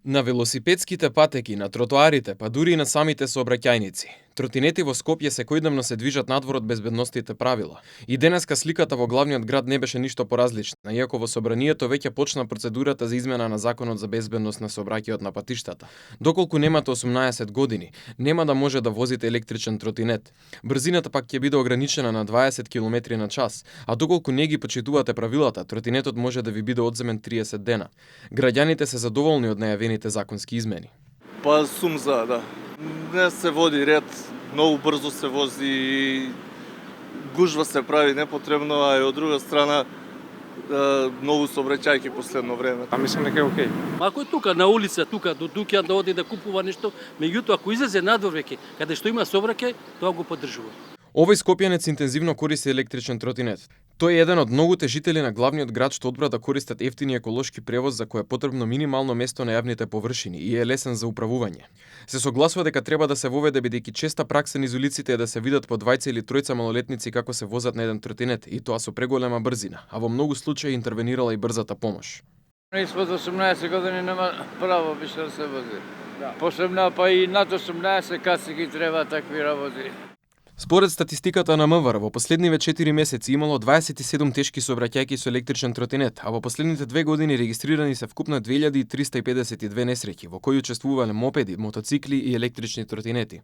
На велосипедските патеки, на тротоарите, па дури и на самите сообраќајници. Тротинети во Скопје секојдневно се движат надвор од безбедностите правила. И денеска сликата во главниот град не беше ништо поразлична, иако во собранието веќе почна процедурата за измена на законот за безбедност на сообраќајот на патиштата. Доколку немате 18 години, нема да може да возите електричен тротинет. Брзината пак ќе биде ограничена на 20 км на час, а доколку не ги почитувате правилата, тротинетот може да ви биде одземен 30 дена. Граѓаните се задоволни од најавените законски измени. Па сум за, да. Не се води ред, многу брзо се вози и гужва се прави непотребно, а и од друга страна многу сообраќајки последно време. Мислам дека е окей. Ако е тука на улица, тука до дуќан да оди да купува нешто, меѓутоа ако излезе надвор веќе, каде што има сообраќај, тоа го поддржува. Овој скопјанец интензивно користи електричен тротинет. Тој е еден од многуте жители на главниот град што одбра да користат ефтини еколошки превоз за кој е потребно минимално место на јавните површини и е лесен за управување. Се согласува дека треба да се воведе бидејќи честа пракса низ улиците е да се видат по двајца или тројца малолетници како се возат на еден тротинет и тоа со преголема брзина, а во многу случаи интервенирала и брзата помош. Испод 18 години нема право више да се вози. Посебно па и над 18 каси ги треба такви работи. Според статистиката на МВР, во последниве 4 месеци имало 27 тешки сообраќајки со електричен тротинет, а во последните 2 години регистрирани се вкупно 2352 несреќи, во кои учествувале мопеди, мотоцикли и електрични тротинети.